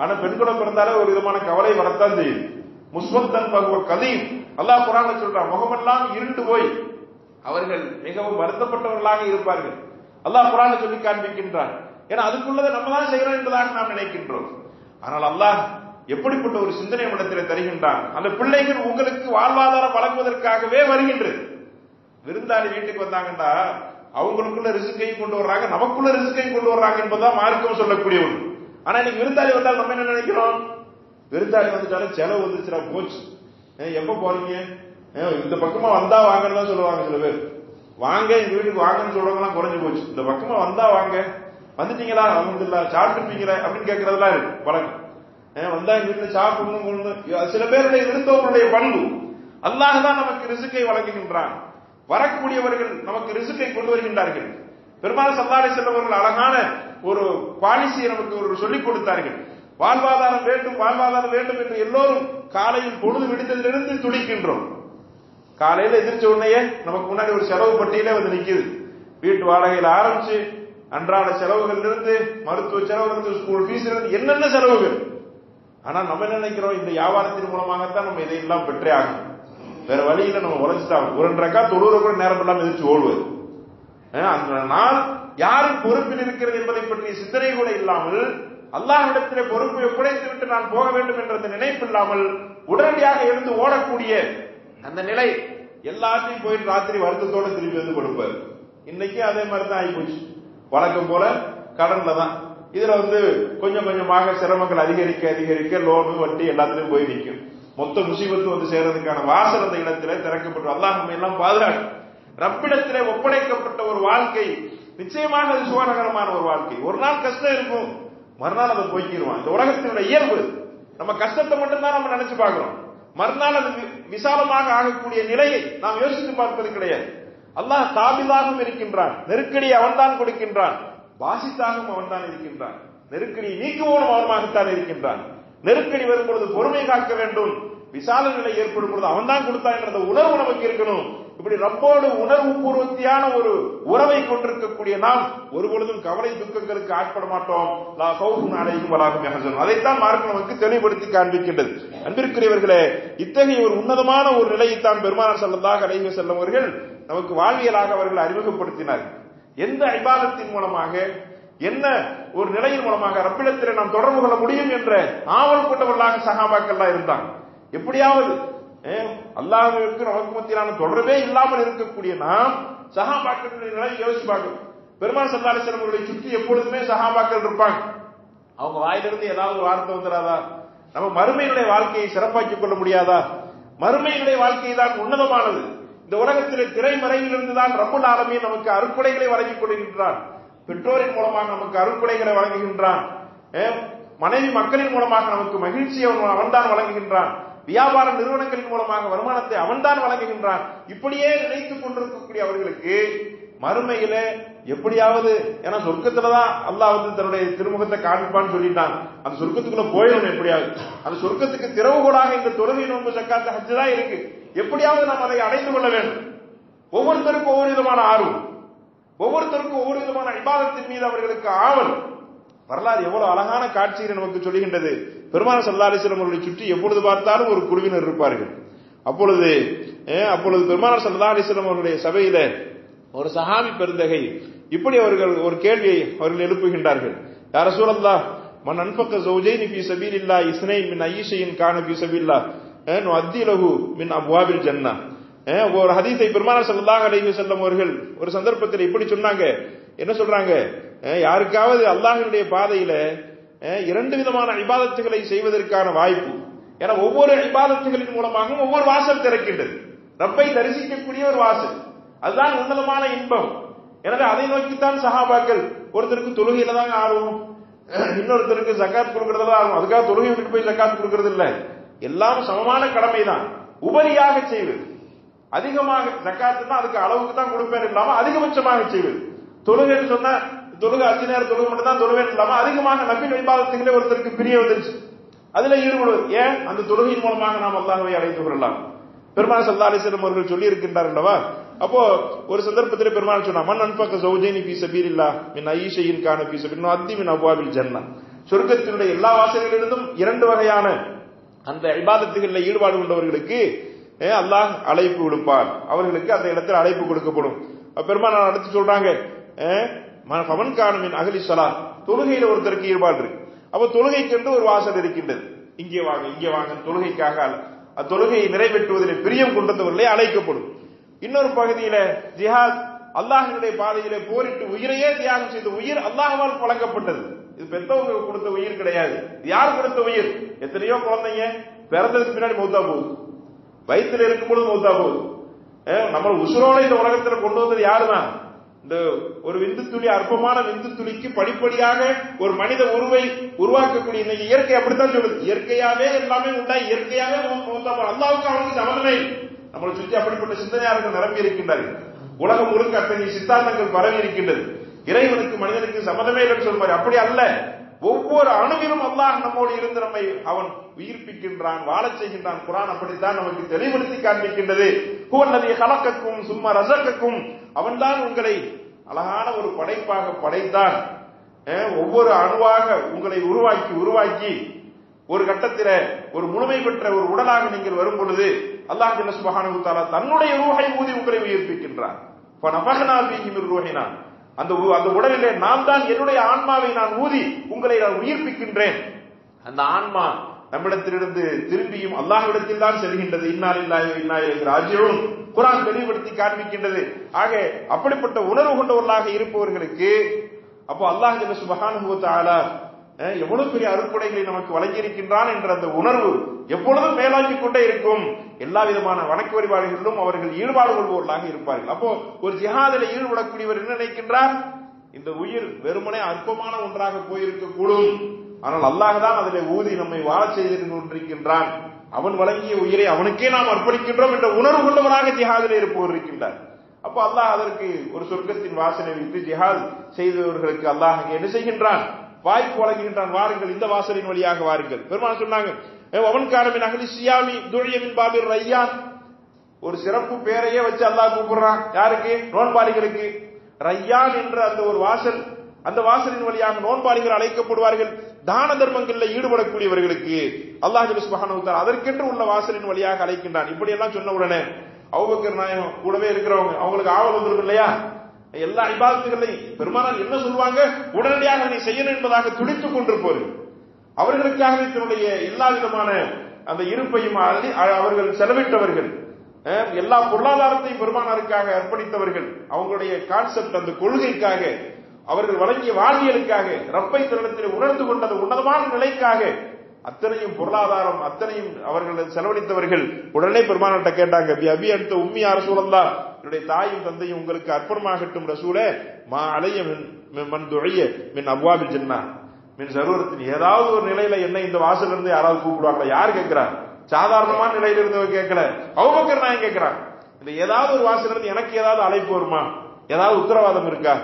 A: ஆனா பெண் குழந்தை பிறந்தாலே ஒரு விதமான கவலை வரத்தான் செய்யுது. முஸ்வத்தன் பகவல் கதீம் அல்லாஹ் குர்ஆன்ல சொல்றான், முகமெல்லாம் இருண்டு போய் அவர்கள் மிகவும் வருத்தப்பட்டவர்களாக இருப்பார்கள். அல்லாஹ் குர்ஆன்ல சொல்லி காண்பிக்கின்றான். ஏன்னா அதுக்குள்ளதை நம்ம தான் செய்யறோம் என்பதாக நாம் நினைக்கின்றோம். ஆனால் அல்லாஹ் எப்படிப்பட்ட ஒரு சிந்தனை இடத்தில் தருகின்றான். அந்த பிள்ளைகள் உங்களுக்கு வாழ்வாதாரம் வழங்குவதற்காகவே வருகின்றது. விருந்தாளி வீட்டுக்கு வந்தாங்கண்டா அவங்களுக்குள்ள ரிஸ்கையும் கொண்டு வர்றாங்க, நமக்குள்ள ரிஸ்கையும் கொண்டு வர்றாங்க என்பதுதான் மார்க்கம் சொல்லக்கூடிய ஒன்று. ஆனா இன்னைக்கு விருந்தாளி வந்தால் நம்ம என்ன நினைக்கிறோம்? விருந்தாளி வந்துட்டாலும் செலவு வந்துச்சுடா போச்சு, எப்ப போறீங்க, இந்த பக்கமா வந்தா வாங்கன்னு தான் சொல்லுவாங்க சில பேர். வாங்க எங்க வீட்டுக்கு வாங்கன்னு சொல்றவங்கலாம் குறைஞ்சு போச்சு. இந்த பக்கமா வந்தா வாங்க, வந்துட்டீங்களா, அவங்க சாப்பிட்டுப்பீங்களா அப்படின்னு கேட்கறதுலாம் இருக்கு பழக்கம். வந்தா எங்க வீட்டுல சாப்பிடணும். சில பேருடைய விருந்தோர்களுடைய பண்பு. அல்லாஹ் தான் நமக்கு ரிசுக்கை வழங்குகின்றான். வரக்கூடியவர்கள் நமக்கு ரிசுக்கை கொண்டு வருகின்றார்கள். பெருமாள் ஸல்லல்லாஹு அலைஹி வஸல்லம் அவர்கள் அழகான ஒரு பாலிசியை நமக்கு ஒரு சொல்லிக் கொடுத்தார்கள். வாழ்வாதாரம் வேண்டும், வாழ்வாதாரம் வேண்டும் என்று எல்லோரும் காலையில் பொழுது விடுத்ததிலிருந்து துடிக்கின்றோம். காலையில எதிர்ச்ச உடனே நமக்கு முன்னாடி ஒரு செலவு பட்டியலே வந்து நிக்குது. வீட்டு வாடகையில் ஆரம்பிச்சு அன்றாட செலவுகள் இருந்து, மருத்துவ செலவுகள் இருந்து, ஸ்கூல் ஃபீஸ் இருந்து, என்னென்ன செலவுகள். ஆனா நம்ம என்ன நினைக்கிறோம், இந்த வியாபாரத்தின் மூலமாகத்தான் நம்ம இதையெல்லாம் பெற்றே ஆகும், வேற வழியில நம்ம உழைச்சுட்டாங்க. ஒரு 2 ரக்கா தொழுற கூட நேரம் எல்லாம் எதிர்த்து ஓடுவது. அந்த நாள் யாரும் பொறுப்பில் இருக்கிறது என்பதை பற்றிய சிந்தனை கூட இல்லாமல், அல்லாஹ்விடத்திலே பொறுப்பை ஒப்படைத்து விட்டு நான் போக வேண்டும் என்ற நினைப்பு இல்லாமல் உடனடியாக எழுந்து ஓடக்கூடிய அந்த நிலை, எல்லாத்தையும் போயிட்டு ராத்திரி வருத்தத்தோட திரும்பி வந்து கொடுப்பாரு. இன்னைக்கு அதே மாதிரி தான் ஆகிப்போச்சு. வழக்கம் போல கடன்ல தான். இதுல கொஞ்சம் கொஞ்சமாக சிரமங்கள் அதிகரிக்க அதிகரிக்க லோனு வட்டி எல்லாத்திலையும் போய் நிற்கும். மொத்த முசீபத்து வந்து சேர்றதுக்கான வாசல் அந்த இடத்திலே திறக்கப்பட்டு, அல்லாஹ் நம்ம எல்லாம் பாதுகாக்கும். ரப்பிடத்திலே ஒப்படைக்கப்பட்ட ஒரு வாழ்க்கை நிச்சயமாக அது சுகாதாரமான ஒரு வாழ்க்கை. ஒரு நாள் கஷ்டம் இருக்கும், மறுநாள் அதை போய்க்கிடுவான். இந்த உலகத்தினுடைய இயல்பு. நம்ம கஷ்டத்தை மட்டும்தான் நம்ம நினைச்சு பார்க்கிறோம். மறுநாள் அது விசாலமாக ஆகக்கூடிய நிலையை நாம் யோசித்து பார்ப்பது கிடையாது. அல்லாஹ் தாபிலாகவும் இருக்கின்றான். நெருக்கடியை அவன்தான் கொடுக்கின்றான். வாசித்தாகவும் அவன்தான் இருக்கின்றான். நெருக்கடியை நீக்குவோனும் அவனாகத்தான் இருக்கின்றான். நெருக்கடி வரும் பொழுது பொறுமை காக்க வேண்டும். விசால நிலை ஏற்படும் பொழுது அவன் தான் கொடுத்தான் என்ற உணர்வு நமக்கு இருக்கணும். இப்படி ரப்போடு உணர்வு பூர்வத்தியான ஒரு உறவை கொண்டிருக்கக்கூடிய நாம் ஒருபொழுதும் கவலை துக்கங்களுக்கு ஆட்பட மாட்டோம். லா கௌஃபுன் அலைஹிம் வலா ஹும் யஹ்சனூன். அதைத்தான் மார்க்கம் நமக்கு தெளிவுபடுத்தி காண்பிக்கின்றது. அன்பிற்குரியவர்களே, இத்தகைய ஒரு உன்னதமான ஒரு நிலையைத்தான் பெருமானார் ஸல்லல்லாஹு அலைஹி வஸல்லம் அவர்கள் நமக்கு வாழ்வியலாக அவர்கள் அறிமுகப்படுத்தினார். எந்த இபாதத்தின் மூலமாக, என்ன ஒரு நிலையின் மூலமாக ரப்பிடத்தில் நாம் தொடர்பு கொள்ள முடியும் என்ற ஆவல் கொண்டவர்களாக சஹாபாக்கள்லாம் இருந்தாங்க. எப்படியாவது அல்லாஹ்விற்கு நமக்கு மத்தியிலான தொடர்பே இல்லாமல் இருக்கக்கூடிய நாம் சஹாபாக்களுடைய நிலையை யோசிச்சு பார்க்கணும். பெருமாள் ஸல்லல்லாஹு அலைஹி வஸல்லம் அவர்களை சுற்றி எப்பொழுதுமே சஹாபாக்கள் இருப்பாங்க. அவங்க வாயிலிருந்து ஏதாவது ஒரு வார்த்தை வந்துடாதா? நம்ம மறுமையினுடைய வாழ்க்கையை சிறப்பாக்கிக் கொள்ள முடியாதா? மறுமையினுடைய வாழ்க்கை தான் உன்னதமானது. இந்த உலகத்திலே திரைமறையிலிருந்து தான் ரப்புல் ஆலமீன் நமக்கு அருட்கொடைகளை வழங்கிக் கொள்கின்றான். பெற்றோரின் மூலமாக நமக்கு அருட்கொடைகளை வழங்குகின்றான். மனைவி மக்களின் மூலமாக நமக்கு மகிழ்ச்சியை அவன்தான் வழங்குகின்றான். வியாபார நிறுவனங்களின் மூலமாக வருமானத்தை அவன்தான் வழங்குகின்றான். இப்படியே நினைத்துக் கொண்டிருக்கக்கூடிய அவர்களுக்கு மறுமையில எப்படியாவது, ஏன்னா சொர்க்கத்துலதான் அல்லாஹ் தன்னுடைய திருமுகத்தை காண்பிப்பான்னு சொல்லிட்டான். அந்த சொர்க்கத்துக்குள்ள போயிடணும் எப்படியாவது. அந்த சொர்க்கத்துக்கு திறவுகோலாக இந்த தொழுகை, நோன்பு, ஜக்காத், ஹஜ் தான் இருக்கு. எப்படியாவது நாம் அதை அடைந்து கொள்ள வேண்டும். ஒவ்வொருத்தருக்கும் ஒவ்வொரு விதமான ஆர்வம், ஒவ்வொருத்தருக்கும் ஒவ்வொரு விதமான இபாதத்தின் மீது அவர்களுக்கு ஆவல். வரலாறு எவ்வளவு அழகான காட்சியை நமக்கு சொல்லுகின்றது. பெருமானார் ஸல்லல்லாஹு அலைஹி வஸல்லம் அவர்களை சுற்றி எப்பொழுது பார்த்தாலும் ஒரு குழுவினர் இருப்பார்கள். அப்பொழுது பெருமானார் ஸல்லல்லாஹு அலைஹி வஸல்லம் அவர்களுடைய சபையில ஒரு சஹாபி பெருந்தகை இப்படி அவர்கள் ஒரு கேள்வியை அவர்கள் எழுப்புகின்றார்கள். யா ரசூலல்லாஹ், மன் அன்ஃபக ஸௌஜைனி ஃபீ ஸபீலில்லாஹ் இஸ்னைன் மின் ஐயி ஷைஇன் கான ஃபீ ஸபீலில்லாஹ் நுஅத்திலஹு மின் அப்வாபில் ஜன்னah. ஒரு ஹதீஸை பெருமானார் ஸல்லல்லாஹு அலைஹி வஸல்லம் அவர்கள் ஒரு சந்தர்ப்பத்தில் இப்படி சொன்னாங்க. என்ன சொல்றாங்க? யாருக்காவது அல்லாஹ்வினுடைய பாதையில 2 விதமான இபாதத்துகளை செய்வதற்கான வாய்ப்பு. ஏன்னா ஒவ்வொரு இபாதத்துகளின் மூலமாகவும் ஒவ்வொரு வாசல் திறக்கின்றது. ரப்பை தரிசிக்கக்கூடிய ஒரு வாசல், அதுதான் உன்னதமான இன்பம். எனவே அதை நோக்கித்தான் சஹாபாக்கள், ஒருத்தருக்கு தொழுகையில தான் ஆர்வம், இன்னொருத்தருக்கு ஜக்காத் கொடுக்கறதுல ஆர்வம். அதுக்காக தொழுகை விட்டு போய் ஜக்காத் கொடுக்கறது இல்ல, எல்லாம் சமமான கடமை தான். உபரியாக செய்வது, அதிகமாக ஜக்காத்துனா அதுக்கு அளவுக்கு தான் கொடுப்பேன் இல்லாம அதிகபட்சமாக செய்வது. தொழுகைன்னு சொன்னா தொழுகை 5 நேரம் தொழுகை மட்டும் தான் தொழுவேன் இல்லாம அதிகமாக நபில் இபாதத்துகளே ஒருத்தருக்கு பிரிய வந்துருச்சு, அதுல ஈடுபடுவது. ஏன்? அந்த தொழுகையின் மூலமாக நாம் அல்லாஹ்வை அடைந்து கொள்ளலாம். பெருமானார் ஸல்லல்லாஹு அலைஹி வஸல்லம் அவர்கள் சொல்லி இருக்கின்றார் அல்லவா, அப்போ ஒரு சந்தர்ப்பத்தில் பெருமாள் சொன்னா மன் அன்பக்க சௌஜைனி ஃபீ சபீலில்லாஹ் மின் ஐஷையின் கான ஃபீ சபீலில்லாஹ் அத்தி மின் அப்வாபில் ஜன்னah. சொர்க்கத்தினுடைய எல்லா வாசல்களிலிருந்தும் 2 வகையான அந்த இபாதத்துகளில் ஈடுபாடு கொண்டவர்களுக்கு அல்லாஹ் அழைப்பு விடுப்பார், அவர்களுக்கு அந்த இடத்துல அழைப்பு கொடுக்கப்படும். பெருமாள் அடுத்து சொல்றாங்க ஃபமன் கான மின் அஹ்லி ஸலாத், தொழுகையில ஒருத்தருக்கு ஈடுபாடு இருக்கு. அப்ப தொழுகைக்கென்று ஒரு வாசல் இருக்கின்றது, இங்கே வாங்க இங்கே வாங்க, தொழுகைக்காக தொழுகையை நிறைவேற்றுவதில் பிரியம் கொண்டவர்களே அழைக்கப்படும். இன்னொரு பகுதியில ஜிஹாத், அல்லாஹ்வினுடைய பாதையிலே போரிட்டு உயிரையே தியாகம் செய்த உயிர் அல்லாஹ்வால் வழங்கப்பட்டது. இது பெற்றவங்க கொடுத்த உயிர் கிடையாது. யார் கொடுத்த உயிர்? எத்தனையோ குழந்தைங்க பிறந்ததுக்கு பின்னாடி மௌத்தா போகுது, வயிற்றுல இருக்கும்போது மௌத்தா போகுது. நம்ம உசுரோட இந்த உலகத்துல கொண்டு வந்தது யாருதான்? இந்த ஒரு விந்து துளி, அற்பமான விந்து துளிக்கு படிப்படியாக ஒரு மனித உருவை உருவாக்கக்கூடிய இன்னைக்கு இயற்கை அப்படித்தான் சொல்லுது. இயற்கையாவே எல்லாமே உண்டா, இயற்கையாவே அல்லாஹ்வுக்கு அவனுக்கு சம்பந்தமே. நம்மளை சுற்றி அப்படிப்பட்ட சிந்தனையாளர்கள் நிரம்பி இருக்கின்றார்கள். உலகம் முழுக்க அத்தகைய சித்தாந்தங்கள் பரவி இருக்கின்றது. இறைவனுக்கு மனிதனுக்கு சம்மதமே இல்லைன்னு சொல்வாரு. அப்படி அல்ல, ஒவ்வொரு அணுவிலும் அல்லாஹ் நம்மோடு இருந்து நம்மை அவன் உயிர்ப்பிக்கின்றான், வாழச் செய்கின்றான். குர்ஆன் அப்படித்தான் நமக்கு தெளிவுபடுத்தி காண்பிக்கின்றது. ஹுவல்லதீ ஹலகக்கும் சும்ம ரஸகக்கும், அவன்தான் உங்களை அழகான ஒரு படைப்பாக படைத்தான். ஒவ்வொரு அணுவாக உங்களை உருவாக்கி ஒரு கட்டத்தில ஒரு முழுமை பெற்ற ஒரு உடலாக நீங்கள் வரும் பொழுது அல்லாஹ் ஜல்ல சுப்ஹானஹு வ தஆலா தன்னுடைய ரூஹை ஊதி உங்களை உயிர்ப்பிக்கின்றான். ஃபனஃபஹ்னா ஃபீஹி மின் ரூஹினா, அந்த உடலிலே நான் தான் என்னுடைய ஆன்மாவை நான் ஊதி உங்களை நான் உயிர்ப்பிக்கின்றேன். அந்த ஆன்மா நம்மிடத்திலிருந்து திரும்பியும் அல்லாஹ்விடத்தில் தான் செல்கின்றது. இன்னா லில்லாஹி வ இன்னா இலைஹி ராஜிஊன் குர்ஆன் தெளிவுபடுத்தி காண்பிக்கின்றது. ஆக அப்படிப்பட்ட உணர்வு கொண்டவர்களாக இருப்பவர்களுக்கு அப்போ அல்லாஹ் ஜல்ல சுப்ஹானஹு வ தஆலா எவ்வளவு பெரிய அருட்கொடைகளை நமக்கு வழங்கி இருக்கின்றான் என்ற அந்த உணர்வு எப்பொழுதும் மேலாக்கிக் கொண்டே இருக்கும். எல்லா விதமான வணக்க வழிபாடுகளிலும் அவர்கள் ஈடுபாடு கொள்பவர்களாக இருப்பார்கள். அப்போ ஒரு ஜிஹாதில் ஈடுபடக்கூடியவர் என்ன நினைக்கின்றார்? இந்த உயிர் வெறுமனே அற்பமான ஒன்றாக போயிருக்க கூடும், ஆனால் அல்லாஹ் தான் அதில் ஊதி நம்மை வாழச் செய்து கொண்டிருக்கின்றான், அவன் வழங்கிய உயிரை அவனுக்கே நாம் அர்ப்பணிக்கின்றோம் என்ற உணர்வு கொண்டவராக ஜிஹாதில் இருப்பவர் இருக்கின்றார். அப்போ அல்லாஹ் அதற்கு ஒரு சொர்க்கத்தின் வாசனை வைத்து ஜிஹாத் செய்தவர்களுக்கு அல்லாஹ் என்ன செய்கின்றான்? வாய்ப்பு வழங்குகின்றான். வாருங்கள், இந்த வாசலின் வழியாக வாருங்கள். பெருமாள் சொன்னாங்க அவன் காரமின் அகலி சியாமி துழியமின் பாபிர் ரையான், ஒரு சிறப்பு பேரையே வச்சு அல்லாஹ் கூப்பிடுறான். யாருக்கு? நோன்பாளிகளுக்கு. ரையான் என்ற அந்த ஒரு வாசல், அந்த வாசலின் வழியாக நோன்பாளிகள் அழைக்கப்படுவார்கள். தான தர்மங்களில் ஈடுபடக்கூடியவர்களுக்கு அல்லாஹ் சுப்ஹானஹு வ தஆலா அதற்கென்று உள்ள வாசலின் வழியாக அழைக்கின்றான். இப்படி எல்லாம் சொன்ன உடனே அபூபக்கர் நாயகம் கூடவே இருக்கிறவங்க அவங்களுக்கு ஆவல் வந்துருக்கு இல்லையா? எல்லா இபாதத்துகளையும் பெருமானார் என்ன சொல்வாங்க உடனடியாக அதை செய்யணும் என்பதாக துடித்துக் கொண்டிருப்பவர்கள், அவர்களுக்காகவே தன்னுடைய எல்லா விதமான அந்த இருப்பையும் அவர்கள் செலவிட்டவர்கள், எல்லா பொருளாதாரத்தையும் பெருமானாருக்காக அர்ப்பணித்தவர்கள், அவங்களுடைய கான்செப்ட் அந்த கொள்கைக்காக, அவர்கள் வழங்கிய வாழ்வியலுக்காக, ரப்பை தன்னிடத்தில் உணர்ந்து கொண்ட அந்த உன்னதமான நிலைக்காக அத்தனையும் பொருளாதாரம் அத்தனையும் அவர்கள் செலவழித்தவர்கள் உடனே பெருமானார்ட்ட கேட்டாங்க, அபி அடுத்த உம்மி ரசூலல்லாஹ், என்னுடைய தாயும் தந்தையும் உங்களுக்கு அர்ப்பணமாகட்டும் ரசூலே, மா அலைய மன் துழிய மின் அப்வாபில் ஜன்னah மின் ஜரூரத்தின், ஏதாவது ஒரு நிலையில என்ன இந்த வாசல் இருந்து யாராவது கூப்பிடுவாங்களா? யார் கேட்கிறார்? சாதாரணமான நிலையில இருந்தவங்க கேட்கல, அபூபக்கர் நாயகம் கேட்கிறான். இந்த ஏதாவது ஒரு வாசல் இருந்து எனக்கு ஏதாவது அழைப்பு வருமா? ஏதாவது உத்தரவாதம் இருக்கா?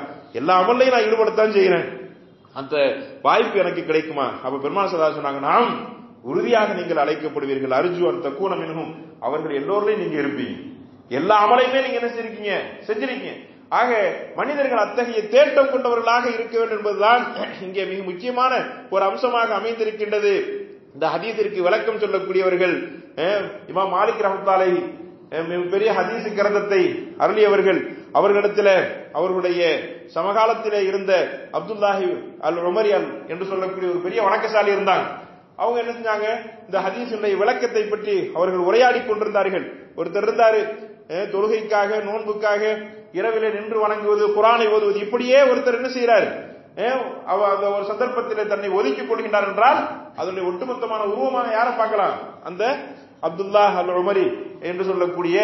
A: எல்லா அமல்லையும் நான் ஈடுபடத்தான் செய்கிறேன், அந்த வாய்ப்பு எனக்கு கிடைக்குமா? அப்ப பெருமாள் சல்லல்லாஹு அலைஹி சொன்னாங்க, நாம் உறுதியாக நீங்கள் அழைக்கப்படுவீர்கள். அர்ஜு அன் தக்கூன மின்ஹும், அவர்கள் எல்லோரையும் நீங்க இருப்பீங்க, எல்லா அமலையுமே நீங்க என்ன செஞ்சிருக்கீங்க. ஆக மனிதர்கள் அத்தகைய தேட்டம் கொண்டவர்களாக இருக்க வேண்டும் என்பதுதான் இங்கே மிக முக்கியமான ஒரு அம்சமாக அமைந்திருக்கின்றது. இந்த ஹதீஸிற்கு விளக்கம் சொல்லக்கூடியவர்கள் இமாம் மாலிக் ரஹ்மத்துல்லாஹி அலைஹி பெரிய ஹதீஸ் கிரந்தத்தை அருளியவர்கள். அவர்களிடத்தில் அவர்களுடைய சமகாலத்திலே இருந்த அப்துல்லாஹி அல் உமரி என்று சொல்லக்கூடிய ஒரு பெரிய வணக்கசாலி இருந்தாங்க. அவங்க என்ன செஞ்சாங்க, இந்த ஹதீஸுடைய விளக்கத்தை பற்றி அவர்கள் உரையாடி கொண்டிருந்தார்கள். ஒருத்தர் இருந்தாரு, தொழுகைக்காக நோன்புக்காக இரவிலே நின்று வணங்குவது, குர்ஆனை ஓதுவது, இப்படியே ஒருத்தர் என்ன செய்யறாரு, அந்த ஒரு சந்தர்ப்பத்தில் தன்னை ஒதுக்கிக் கொள்கின்றார் என்றால் அதனுடைய ஒட்டுமொத்தமான உருவமாக யாரை பார்க்கலாம்? அந்த அப்துல்லாஹ் அல் உமரி என்று சொல்லக்கூடிய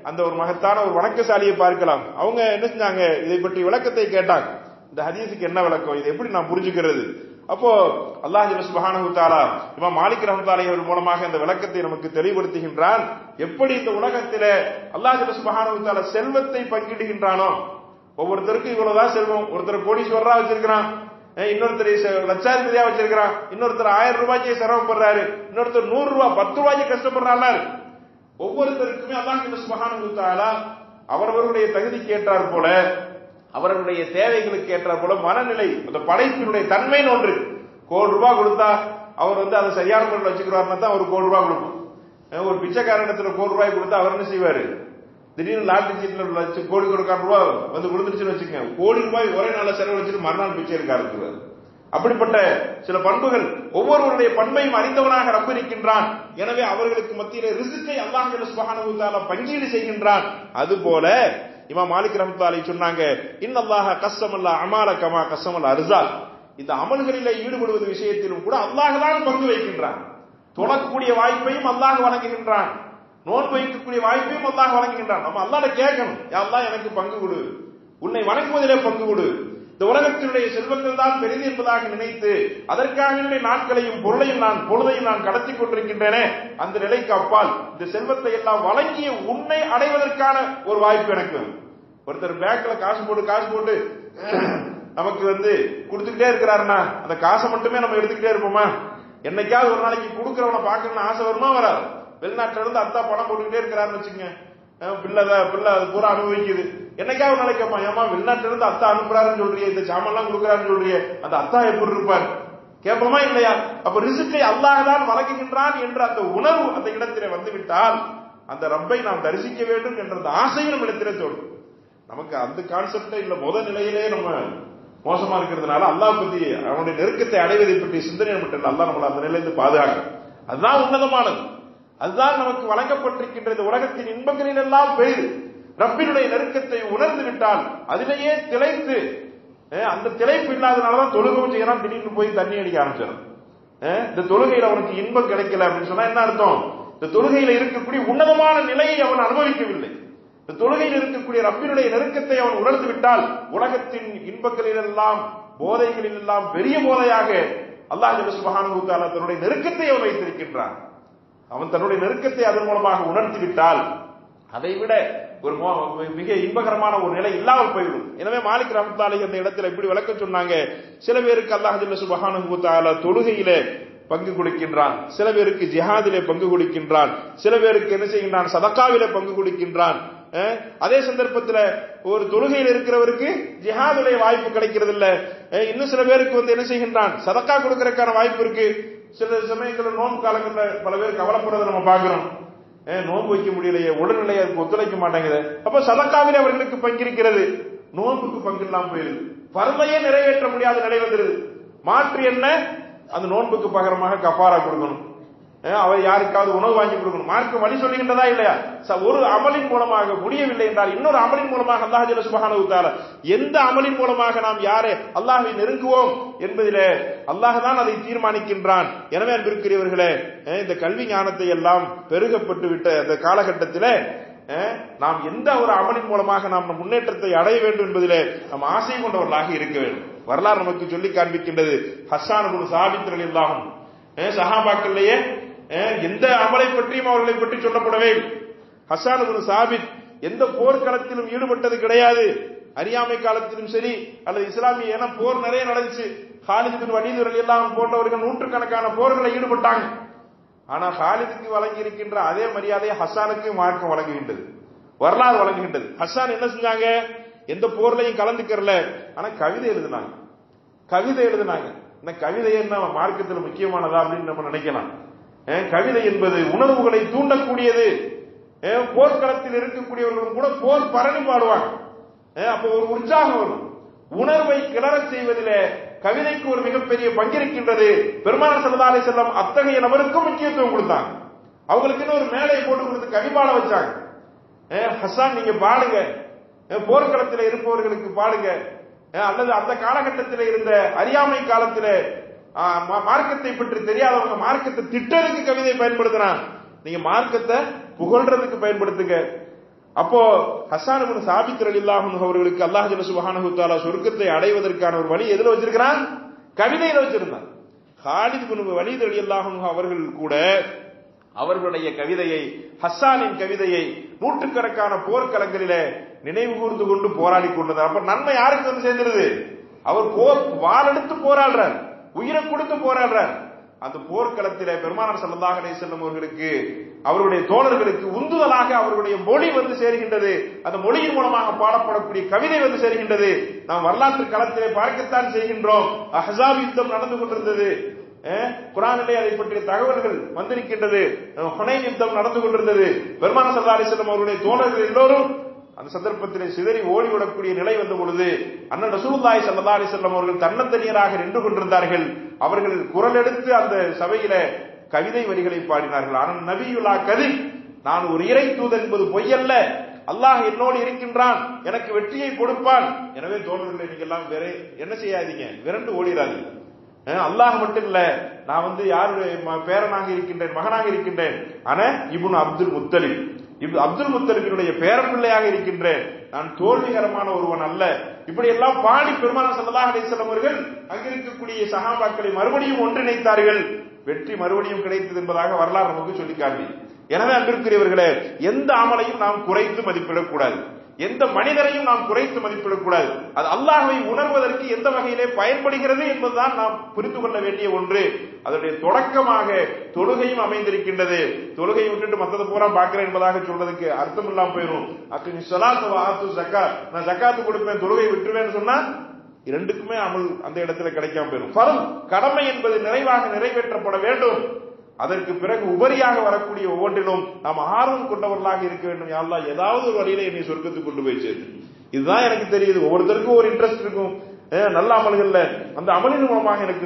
A: அந்த ஒரு மகத்தான ஒரு வணக்கசாலியை பார்க்கலாம். அவங்க என்ன செஞ்சாங்க, இதை பற்றி விளக்கத்தை கேட்டாங்க. இந்த ஹதீஸுக்கு என்ன விளக்கம், இதை எப்படி நான் புரிஞ்சுக்கிறது? அப்போ அல்லாஹ் சுப்ஹானஹு வ தஆலா இமாம் மாலிக் ரஹ்மத்துல்லாஹி அலைஹி மூலமாக இந்த விளக்கத்தை நமக்கு தெளிவுபடுத்துகின்றான். எப்படி இந்த உலகத்திலே அல்லாஹ் சுப்ஹானஹு வ தஆலா செல்வத்தை பங்கிடுகின்றானோ, ஒவ்வொருத்தருக்கும் இவ்வளவுதான் செல்வம், ஒருத்தர் கோடீஸ்வரரா வச்சிருக்கிறான், இன்னொருத்தர் லட்சாதிபதியா வச்சிருக்கிறான், இன்னொருத்தர் 1000 ரூபாய்க்கு சிரமப்படுறாரு, இன்னொருத்தர் 100 ரூபாய் 10 ரூபாய்க்கு கஷ்டப்படுறாரு. ஒவ்வொருத்தருக்குமே அல்லாஹ் சுப்ஹானஹு வ தஆலா அவரவர்களுடைய தகுதிக்கு ஏற்றார் போல, அவர்களுடைய தேவைகளுக்கு ஏற்றார் போல மனநிலை, அந்த படைப்பினுடைய தன்மைன்னு ஒன்று. ₹1,00,00,000 கொடுத்தா அவர் அதை சரியான முறையில் வச்சுக்கிறாருன்னா தான் அவர் ₹1,00,00,000 கொடுக்கும். ஒரு பிச்சைக்காரனிடத்துல ₹1,00,00,000 கொடுத்தா அவர் என்ன செய்வாரு? திடீர்னு லாட்டரி சீட்ல கோடி ரூபா கொடுத்துருச்சுன்னு வச்சுக்கோங்க, ₹1,00,00,000 ஒரே நாள செலவு வச்சுட்டு மறுநாள் பிச்சை எடுக்க ஆரம்பிக்கிறார். அப்படிப்பட்ட சில பண்புகள், ஒவ்வொருவருடைய பண்பையும் அறிந்தவனாக ரப்பு இருக்கின்றான். எனவே அவர்களுக்கு மத்தியிலே ரிஸ்கை அல்லாஹ் சுப்ஹானஹு வ தஆலா பங்கீடு செய்கின்றான். அதுபோல இமாம் மாலிக் ரஹ்மத்துல்லாஹி அலைஹி சொன்னாங்க, இன்னல்லாஹ கஸ்ஸமல்ல அமால கமா கஸ்ஸமல் அர்ஸாக். இந்த அமல்களிலே ஈடுபடுவது விஷயத்திலும் கூட அல்லாஹ் தான் பங்கு வைக்கின்றான். தொழக்கூடிய வாய்ப்பையும் அல்லாஹ் வழங்குகின்றான், நோன்பு வைக்கக்கூடிய வாய்ப்பையும் அல்லாஹ் வழங்குகின்றான். நம்ம அல்லாஹ்ட்ட கேட்கணும், யா அல்லாஹ் எனக்கு பங்கு கொடு, உன்னை வணங்குவதிலே பங்கு கொடு. இந்த உலகத்தினுடைய செல்வங்கள் தான் பெரிது என்பதாக நினைத்து அதற்காக நாட்களையும் பொழுதையும் நான் கடத்தி கொண்டிருக்கின்றேனே, அந்த நிலைக்கு அப்பால் இந்த செல்வத்தை எல்லாம் வழங்கிய உன்னை அடைவதற்கான ஒரு வாய்ப்பு எனக்கு. ஒருத்தர் பேங்க்ல காசு போட்டு நமக்கு கொடுத்துக்கிட்டே இருக்கிறாருன்னா அந்த காசை மட்டுமே நம்ம எடுத்துக்கிட்டே இருப்போமா? என்னைக்காவது ஒரு நாளைக்கு கொடுக்கறவனை பார்க்கணும்னு ஆசை வருமா? வராது. வெளிநாட்டுல இருந்து அத்தா பணம் போட்டுக்கிட்டே இருக்கிறாருன்னு வச்சுங்க, பிள்ளை அது பூரா அனுபவிக்குது. என்னைக்காவது நாளைக்கு கேட்பான், ஏமா வெளிநாட்டுல இருந்து அத்தா அனுப்புறாருன்னு சொல்றியே, இந்த சாமான்லாம் கொடுக்குறாருன்னு சொல்றியே, அந்த அத்தா எப்படி இருப்பார்? கேட்போமா இல்லையா? அப்ப ரிஸ்கை அல்லாஹ் தான் வழங்குகின்றான் என்ற அந்த உணர்வு அந்த இடத்திலே வந்துவிட்டால் அந்த ரப்பை நாம் தரிசிக்க வேண்டும் என்ற அந்த ஆசையும் நம்ம இடத்திலே தோடும். நமக்கு அந்த கான்செப்டே இல்ல, முதல் நிலையிலே நம்ம மோசமா இருக்கிறதுனால அல்லாஹ் பத்தி அவனுடைய நெருக்கத்தை அடைவதை பற்றி சிந்தனை மட்டும் அல்லாஹ் நம்மள அந்த நிலையிலிருந்து பாதுகாக்க. அதுதான் உன்னதமானது, அதுதான் நமக்கு வழங்கப்பட்டிருக்கின்றது. உலகத்தின் இன்பங்களில் எல்லாம் பெரிது ரப்பினுடைய நெருக்கத்தை உணர்ந்து விட்டால் அதிலேயே திளைத்து, அந்த திளைப்பு இல்லாதனாலதான் தொழுகவும் செய்யறான், திடீர்னு போய் தண்ணி அடிக்க ஆரம்பிச்சிடும். இந்த தொழுகையில அவனுக்கு இன்பம் கிடைக்கல அப்படின்னு சொன்னா என்ன அர்த்தம்? இந்த தொழுகையில இருக்கக்கூடிய உன்னதமான நிலையை அவன் அனுபவிக்கவில்லை. இந்த தொழுகையில் இருக்கக்கூடிய ரப்பினுடைய நெருக்கத்தை அவன் உணர்ந்து விட்டால் உலகத்தின் இன்பங்களில் எல்லாம் போதைகளில் எல்லாம் பெரிய போதையாக அல்லாஹ் சுப்ஹானஹு வ தஆலா தன்னுடைய நெருக்கத்தை அவன் வைத்திருக்கின்றான். அவன் தன்னுடைய நெருக்கத்தை அதன் மூலமாக உணர்த்தி விட்டால் அதை விட ஒரு மிக இன்பகரமான ஒரு நிலை இல்லாமல் போய்விடும். எனவே மாலிக் ரஹ்மத்துல்லாஹி அலைஹி அந்த இடத்துல இப்படி விளக்கம் சொன்னாங்க. சில பேருக்கு அல்லாஹ் சுப்ஹானஹு வ தஆலா தொழுகையிலே பங்கு கொடுக்கின்றான், சில பேருக்கு ஜிஹாதிலே பங்கு கொடுக்கின்றான், சில பேருக்கு என்ன செய்கின்றான், சதக்காவிலே பங்கு கொடுக்கின்றான். அதே சந்தர்ப்பத்தில் ஒரு தொழுகையில் இருக்கிறவருக்கு ஜிஹாதுடைய வாய்ப்பு கிடைக்கிறது இல்ல. இன்னும் சில பேருக்கு என்ன செய்கின்றான், சதக்கா கொடுக்கறதுக்கான வாய்ப்பு இருக்கு. சில சமயங்களில் நோன்பு காலங்களில் பல பேர் கவலைப்படுறதை நம்ம பார்க்கிறோம். நோன்பு வைக்க முடியலையே, உடல்நிலை அதுக்கு ஒத்துழைக்க மாட்டேங்குது. அப்ப சதக்காவிலே அவர்களுக்கு பங்கிருக்கிறது, நோன்புக்கு பங்கு இல்லாம போயிருது. பர்தையே நிறைவேற்ற முடியாத நிலை வந்துருது. மாற்று என்ன, அந்த நோன்புக்கு பகரமாக கஃபாரா கொடுக்கணும், அவர் யாருக்காவது உணவு வாங்கி கொடுக்கணும். மார்க்கம் வழி சொல்லுகின்றதா இல்லையா? ஒரு அமலின் மூலமாக முடியவில்லை என்றால் இன்னொரு அமலின் மூலமாக அல்லாஹ் சுப்ஹானஹு வ தஆலா எந்த அமலின் மூலமாக நாம் யாரை அல்லாஹ்வை நெருங்குவோம் என்பதிலே அல்லாஹ் தான் அதை தீர்மானிக்கின்றான். எனவே அன்பிற்குரியவர்களே, இந்த கல்வி ஞானத்தை எல்லாம் பெருகப்பட்டு விட்ட இந்த காலகட்டத்திலே நாம் எந்த ஒரு அமலின் மூலமாக நாம் முன்னேற்றத்தை அடைய வேண்டும் என்பதிலே நாம் ஆசை கொண்டவர்களாக இருக்க வேண்டும். வரலாறு நமக்கு சொல்லி காண்பிக்கின்றது. ஹஸ்ஸான் இப்னு சாபித் ரலியல்லாஹு அன்ஹு சஹாபாக்களிலேயே எந்த அமலை பற்றியும் அவர்களை பற்றி சொல்லப்படவே இல்லை. ஹஸ்ஸான் இப்னு சாபித் எந்த போர்க்களத்திலும் ஈடுபட்டது கிடையாது. அறியாமை காலத்திலும் சரி அல்லது இஸ்லாமிய என போர் நிறைய நடந்துச்சு. காலித் பின் வலீத் ரலியல்லாஹு அன்ஹு போன்றவர்கள் நூற்றுக்கணக்கான போர்களை ஈடுபட்டாங்க. ஆனா காலிதுக்கு வழங்கி இருக்கின்ற அதே மரியாதையை ஹஸ்ஸானுக்கு மார்க்கம் வழங்குகின்றது, வரலாறு வழங்குகின்றது. ஹஸ்ஸான் என்ன செஞ்சாங்க, எந்த போர்லையும் கலந்துக்கறல, ஆனா கவிதை எழுதினாங்க. இந்த கவிதை என்ன மார்க்கத்தில் முக்கியமானதா அப்படின்னு நம்ம நினைக்கலாம். கவிதை என்பது உணர்வுகளை தூண்டக்கூடியது. போர்க்களத்தில் இருக்கக்கூடியவர்களும் கூட போர் பரணி பாடுவாங்க. அப்ப ஒரு உற்சாகம் வரும். உணர்வை கிளற செய்வதிலே கவிதைக்கு ஒரு மிகப்பெரிய பங்கிருக்கின்றது. பெருமானார் ஸல்லல்லாஹு அலைஹி வஸல்லம் அத்தகைய நபருக்கும் முக்கியத்துவம் கொடுத்தாங்க. அவங்களுக்கு ஒரு மேடையை போட்டு கொடுத்து கவி பாட வச்சாங்க. ஹஸ்ஸான் நீங்க பாடுங்க, போர்க்களத்தில் இருப்பவர்களுக்கு பாடுங்க, அல்லது அந்த காலகட்டத்தில் இருந்த அறியாமை காலத்தில் மார்க்கத்தை பற்றி தெரியாதவங்க மார்க்கத்தை திட்டறதுக்கு கவிதை பயன்படுத்தினான், நீங்க மார்க்கத்தை புகழ்றதுக்கு பயன்படுத்துங்க. அப்போ ஹஸ்ஸான் இப்னு சாபித் ரலியல்லாஹு அன்ஹு அவர்களுக்கு அல்லாஹ் சுப்ஹானஹு வ தஆலா சொர்க்கத்தை அடைவதற்கான ஒரு வழி எதுல வச்சிருக்கிறான், கவிதையில வச்சிருந்தான். காலித் பின் வலீத் ரலியல்லாஹு அன்ஹு அவர்கள் கூட அவர்களுடைய கவிதையை, ஹஸ்ஸானின் கவிதையை நூற்றுக்கணக்கான போர்க்களங்களிலே நினைவு கூர்ந்து கொண்டு போராடி கொண்டது. அப்ப நன்மை யாருக்கு வந்து சேர்ந்துருது, அவர் வாள் எடுத்து போராடுறார், உயிரை கொடுத்து போராடுறார். அந்த போர்க்களத்திலே பெருமானார் ஸல்லல்லாஹு அலைஹி வஸல்லம் அவர்களுக்கு அவருடைய தோழர்களுக்கு உந்துதலாக அவருடைய மொழி வந்து சேர்கின்றது. அந்த மொழியின் மூலமாக பாடப்படக்கூடிய கவிதை வந்து சேர்கின்றது. நாம் வரலாற்று களத்திலே பார்க்கத்தான் செய்கின்றோம். அஹ்ஸாப் யுத்தம் நடந்து கொண்டிருந்தது. குர்ஆனிலே அதை பற்றிய தகவல்கள் வந்திருக்கின்றது. ஹுனைன் யுத்தம் நடந்து கொண்டிருந்தது. பெருமானார் ஸல்லல்லாஹு அலைஹி வஸல்லம் அவருடைய தோழர்கள் எல்லோரும் அந்த சந்தர்ப்பத்திலே சிதறி ஓடிவிடக்கூடிய நிலை வந்த பொழுது அண்ணன் ரசூலுல்லாஹி ஸல்லல்லாஹு அலைஹி வஸல்லம் அவர்கள் தன்னந்தனியராக நின்று கொண்டிருந்தார்கள். அவர்கள் குரல் எடுத்து அந்த சபையில கவிதை வரிகளை பாடினார்கள். ஆனால் நபியுல்லா கதிப், நான் ஒரு இறை தூதர் என்பது பொய்யல்ல, அல்லாஹ் என்னோடு இருக்கின்றான், எனக்கு வெற்றியை கொடுப்பான். எனவே தோழர்களை நீங்க எல்லாம் வேற என்ன செய்யாதீங்க, விரண்டு ஓடிடாதீங்க. அல்லாஹ் மட்டும் இல்ல, நான் வந்து யாருடைய பேரனாக இருக்கின்றேன், மகனாக இருக்கின்றேன். ஆனா இப்னு அப்துல் முத்தலிப், அப்துல் முத்தலிபினுடைய பேரன் பிள்ளையாக இருக்கின்றேன், நான் தோல்விகரமான ஒருவன் அல்ல. இப்படி எல்லாம் பாடி பெருமானார் ஸல்லல்லாஹு அலைஹி வஸல்லம் அவர்கள் அங்கிருக்கக்கூடிய சஹாபாக்களை மறுபடியும் ஒன்றிணைத்தார்கள். வெற்றி மறுபடியும் கிடைத்தது என்பதாக வரலாறு நமக்கு சொல்லி காட்டி. எனவே அன்பிற்குரியவர்களே, எந்த அமலையும் நாம் குறைத்து மதிப்பிடக்கூடாது, எந்த மனிதரையும் நாம் குறைத்து மதிப்பிடக்கூடாது. அது அல்லாஹ்வை உணர்வதற்கு எந்த வகையிலே பயன்படுகிறது என்பதுதான் நாம் புரிந்து கொள்ள வேண்டிய ஒன்று. அதனுடைய தொடக்கமாக தொழுகையும் அமைந்திருக்கின்றது. தொழுகையை விட்டுட்டு மத்ததை பூரா பார்க்கிறேன் என்பதாக சொல்றதுக்கு அர்த்தம் இல்லாம போயிடும். அக்கு ஸலாத்து வ ஆத்து ஸகாத், நான் ஜகாத்து கொடுப்பேன் தொழுகை விட்டுருவேன்னு சொன்னா இரண்டுக்குமே அமல் அந்த இடத்துல கிடைக்காம போயிடும். ஃபர்ல், கடமை என்பது நிறைவாக நிறைவேற்றப்பட வேண்டும். அதற்கு பிறகு உபரியாக வரக்கூடிய ஒவ்வொன்றிலும் நாம் ஆர்வம் கொண்டவர்களாக இருக்க வேண்டும். யா அல்லாஹ், ஏதாவது ஒரு வழியில என்னை சொர்க்கத்துக்கு கொண்டு போய் சேர்த்து. இதுதான் எனக்கு தெரியுது. ஒவ்வொருத்தருக்கும் ஒரு இன்ட்ரெஸ்ட் இருக்கும் நல்ல அமல்கள்ல. அந்த அமலின் மூலமாக எனக்கு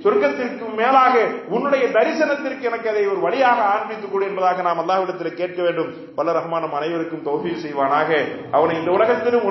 A: சொர்க்கத்திற்கு மேலாக உன்னுடைய தரிசனத்திற்கு எனக்கு அதை ஒரு வழியாக ஆரம்பித்துக் கொடு என்பதாக நாம் அல்லாஹ்விடத்தில் கேட்க வேண்டும். வல்ல ரஹ்மான் நம் அனைவருக்கும் தௌஃபீக் செய்வானாக. அவனை இந்த உலகத்திலும்